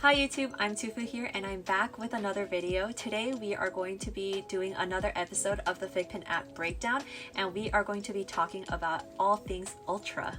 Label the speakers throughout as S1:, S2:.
S1: Hi YouTube, I'm TOOFU here and I'm back with another video. Today we are going to be doing another episode of the FiGPiN app breakdown, and we are going to be talking about all things Ultra.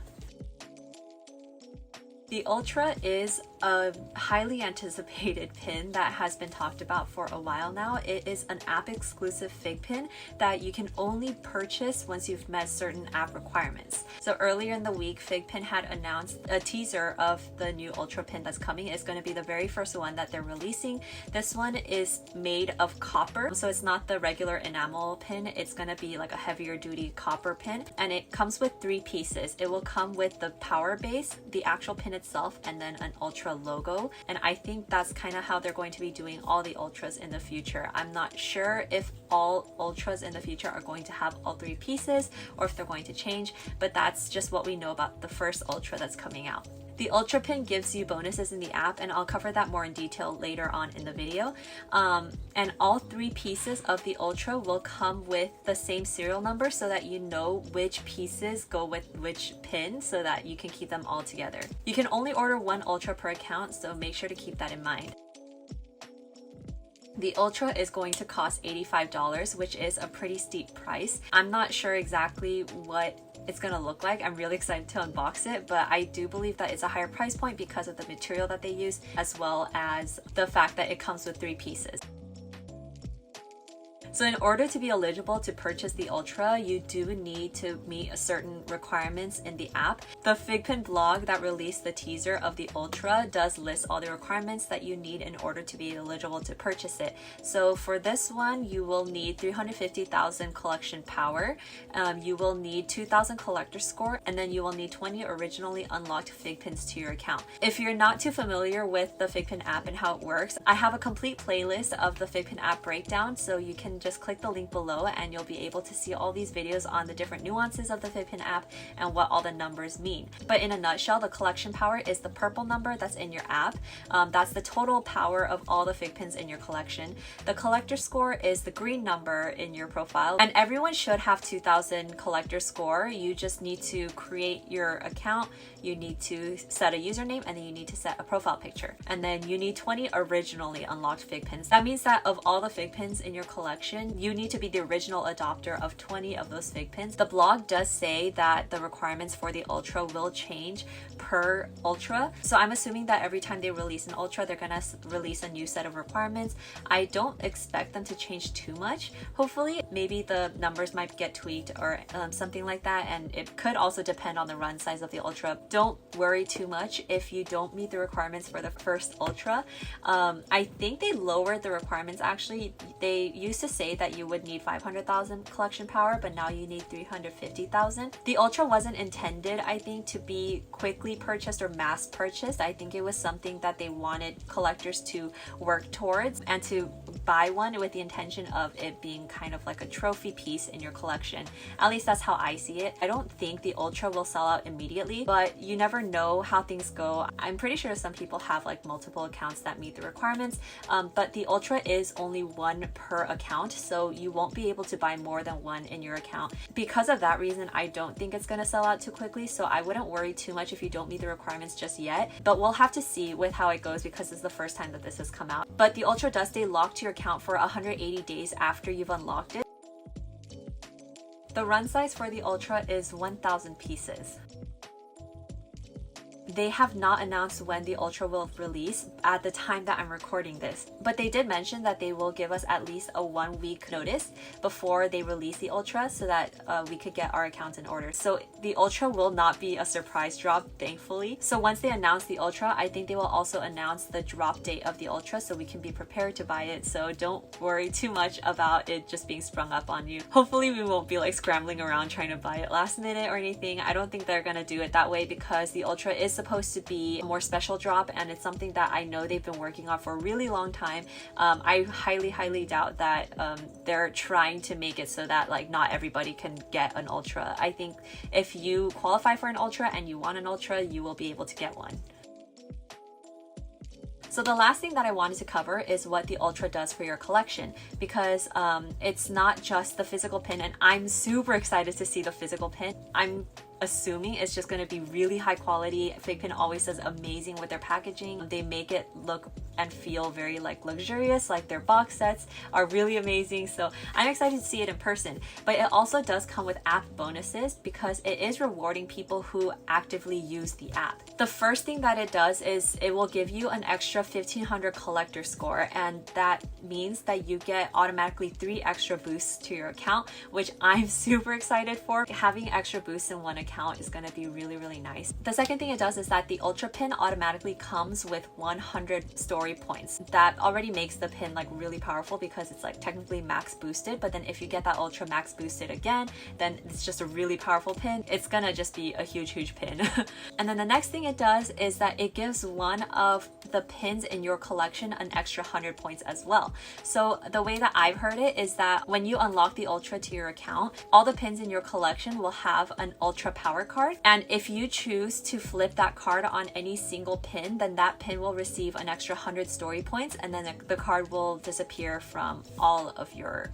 S1: The Ultra is a highly anticipated pin that has been talked about for a while now. It is an app exclusive FiGPiN that you can only purchase once you've met certain app requirements. So earlier in the week, FiGPiN had announced a teaser of the new Ultra pin that's coming. It's going to be the very first one that they're releasing. This one is made of copper, so it's not the regular enamel pin. It's going to be like a heavier duty copper pin, and it comes with 3 pieces. It will come with the power base, the actual pin itself, and then an Ultra logo. And I think that's kind of how they're going to be doing all the Ultras in the future. I'm not sure if all Ultras in the future are going to have all 3 pieces or if they're going to change, but that's just what we know about the first Ultra that's coming out. The Ultra pin gives you bonuses in the app, and I'll cover that more in detail later on in the video. And all 3 pieces of the Ultra will come with the same serial number so that you know which pieces go with which pin so that you can keep them all together. You can only order 1 Ultra per account, so make sure to keep that in mind. The Ultra is going to cost $85, which is a pretty steep price. I'm not sure exactly what it's gonna look like. I'm really excited to unbox it, but I do believe that it's a higher price point because of the material that they use, as well as the fact that it comes with 3 pieces. So in order to be eligible to purchase the Ultra, you do need to meet certain requirements in the app. The FiGPiN blog that released the teaser of the Ultra does list all the requirements that you need in order to be eligible to purchase it. So for this one, you will need 350,000 collection power, you will need 2,000 collector score, and then you will need 20 originally unlocked FiGPiNs to your account. If you're not too familiar with the FiGPiN app and how it works, I have a complete playlist of the FiGPiN app breakdown, so you can just click the link below and you'll be able to see all these videos on the different nuances of the FiGPiN app and what all the numbers mean. But in a nutshell, the collection power is the purple number that's in your app. That's the total power of all the FiGPiNs in your collection. The collector score is the green number in your profile, and everyone should have 2,000 collector score. You just need to create your account, you need to set a username, and then you need to set a profile picture. And then you need 20 originally unlocked FiGPiNs. That means that of all the FiGPiNs in your collection, you need to be the original adopter of 20 of those FiGPiNs. The blog does say that the requirements for the Ultra will change per Ultra. So I'm assuming that every time they release an Ultra, they're gonna release a new set of requirements. I don't expect them to change too much. Hopefully, maybe the numbers might get tweaked or something like that. And it could also depend on the run size of the Ultra. Don't worry too much if you don't meet the requirements for the first Ultra. I think they lowered the requirements actually. They used to say that you would need 500,000 collection power, but now you need 350,000. The Ultra wasn't intended, I think, to be quickly purchased or mass purchased. I think it was something that they wanted collectors to work towards and to buy one with the intention of it being kind of like a trophy piece in your collection. At least that's how I see it. I don't think the Ultra will sell out immediately, but you never know how things go. I'm pretty sure some people have like multiple accounts that meet the requirements, but the Ultra is only 1 per account, so you won't be able to buy more than 1 in your account. Because of that reason, I don't think it's going to sell out too quickly, so I wouldn't worry too much if you don't meet the requirements just yet, but we'll have to see with how it goes because it's the first time that this has come out. But the Ultra does stay locked to your account for 180 days after you've unlocked it. The run size for the Ultra is 1,000 pieces. They have not announced when the Ultra will release at the time that I'm recording this, but they did mention that they will give us at least a 1-week notice before they release the Ultra so that we could get our accounts in order. So the Ultra will not be a surprise drop, thankfully. So once they announce the Ultra, I think they will also announce the drop date of the Ultra so we can be prepared to buy it. So don't worry too much about it just being sprung up on you. Hopefully we won't be like scrambling around trying to buy it last minute or anything. I don't think they're gonna do it that way because the Ultra is supposed to be a more special drop, and it's something that I know they've been working on for a really long time. I highly doubt that they're trying to make it so that like not everybody can get an Ultra. I think if you qualify for an Ultra and you want an Ultra, you will be able to get one. So the last thing that I wanted to cover is what the Ultra does for your collection, because it's not just the physical pin, and I'm super excited to see the physical pin. I'm assuming it's just going to be really high quality. FiGPiN always does amazing with their packaging. They make it look and feel very like luxurious, like their box sets are really amazing. So I'm excited to see it in person. But it also does come with app bonuses because it is rewarding people who actively use the app. The first thing that it does is it will give you an extra 1500 collector score, and that means that you get automatically 3 extra boosts to your account, which I'm super excited for. Having extra boosts in one account is going to be really, really nice. The second thing it does is that the Ultra Pin automatically comes with 100 story points. That already makes the pin like really powerful because it's like technically max boosted, but then if you get that Ultra max boosted again, then it's just a really powerful pin. It's gonna just be a huge pin. And then the next thing it does is that it gives one of the pins in your collection an extra 100 points as well. So the way that I've heard it is that when you unlock the Ultra to your account, all the pins in your collection will have an Ultra power card, and if you choose to flip that card on any single pin, then that pin will receive an extra 100 story points, and then the card will disappear from all of your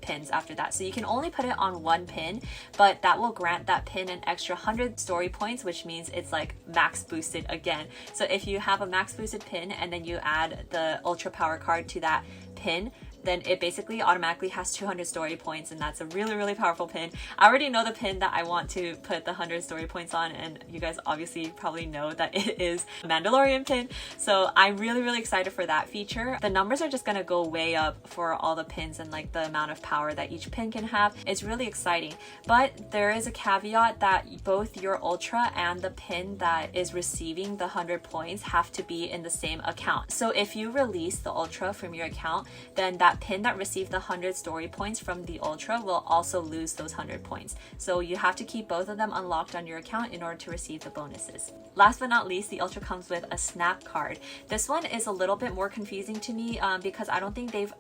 S1: pins after that. So you can only put it on one pin, but that will grant that pin an extra 100 story points, which means it's like max boosted again. So if you have a max boosted pin and then you add the Ultra power card to that pin, then it basically automatically has 200 story points, and that's a really powerful pin. I already know the pin that I want to put the 100 story points on, and you guys obviously probably know that it is a Mandalorian pin, so I'm really excited for that feature. The numbers are just gonna go way up for all the pins and like the amount of power that each pin can have. It's really exciting, but there is a caveat that both your Ultra and the pin that is receiving the 100 points have to be in the same account. So if you release the Ultra from your account, then that pin that received the 100 story points from the Ultra will also lose those 100 points. So you have to keep both of them unlocked on your account in order to receive the bonuses. Last but not least, the Ultra comes with a snap card. This one is a little bit more confusing to me because I don't think they've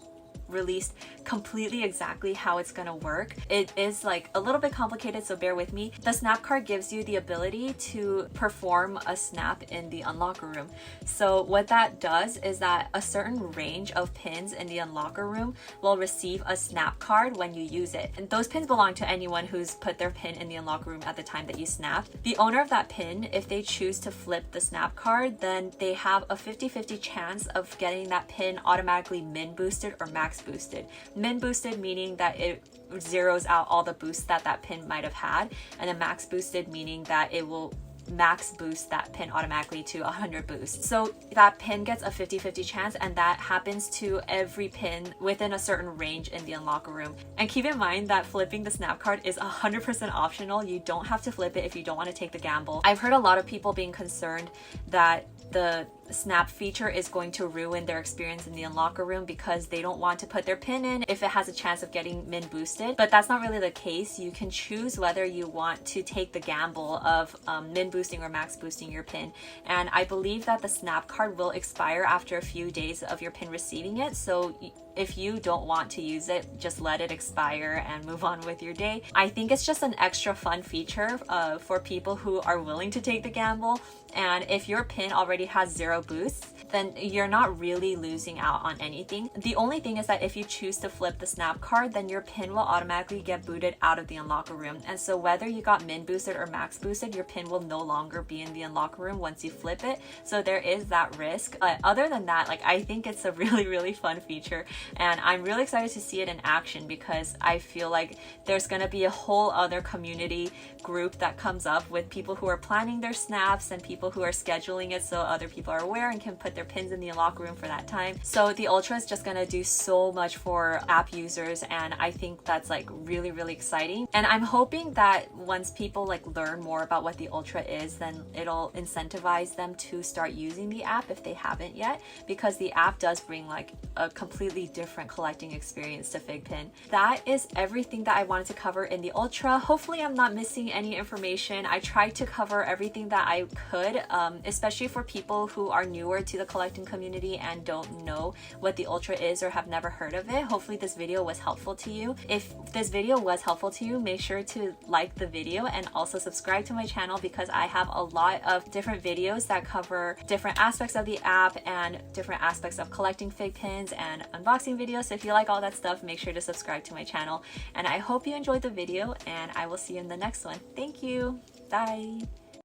S1: released completely exactly how it's gonna work. It is like a little bit complicated, so bear with me. The snap card gives you the ability to perform a snap in the unlocker room. So what that does is that a certain range of pins in the unlocker room will receive a snap card when you use it. And those pins belong to anyone who's put their pin in the unlocker room at the time that you snap. The owner of that pin, if they choose to flip the snap card, then they have a 50-50 chance of getting that pin automatically min boosted or max boosted. Min boosted meaning that it zeroes out all the boosts that that pin might have had, and then max boosted meaning that it will max boost that pin automatically to 100 boosts. So that pin gets a 50-50 chance, and that happens to every pin within a certain range in the unlocker room. And keep in mind that flipping the snap card is 100% optional. You don't have to flip it if you don't want to take the gamble. I've heard a lot of people being concerned that the snap feature is going to ruin their experience in the unlocker room because they don't want to put their pin in if it has a chance of getting min boosted, but that's not really the case. You can choose whether you want to take the gamble of min boosting or max boosting your pin, and I believe that the snap card will expire after a few days of your pin receiving it. So if you don't want to use it, just let it expire and move on with your day. I think it's just an extra fun feature for people who are willing to take the gamble. And if your pin already has 0 boosts, then you're not really losing out on anything. The only thing is that if you choose to flip the snap card, then your pin will automatically get booted out of the unlocker room. And so whether you got min boosted or max boosted, your pin will no longer be in the unlocker room once you flip it. So there is that risk. But other than that, like, I think it's a really fun feature, and I'm really excited to see it in action because I feel like there's gonna be a whole other community group that comes up with people who are planning their snaps and people who are scheduling it so other people are aware and can put their pins in the unlocker room for that time. So the Ultra is just gonna do so much for app users, and I think that's like really exciting. And I'm hoping that once people like learn more about what the Ultra is, then it'll incentivize them to start using the app if they haven't yet, because the app does bring like a completely different collecting experience to FiGPiN. That is everything that I wanted to cover in the Ultra. Hopefully I'm not missing any information. I tried to cover everything that I could, especially for people who are newer to the collecting community and don't know what the Ultra is or have never heard of it, hopefully this video was helpful to you. If this video was helpful to you, make sure to like the video and also subscribe to my channel, because I have a lot of different videos that cover different aspects of the app and different aspects of collecting FiGPiNs and unboxing videos. So if you like all that stuff, make sure to subscribe to my channel. And I hope you enjoyed the video, and I will see you in the next one. Thank you. Bye.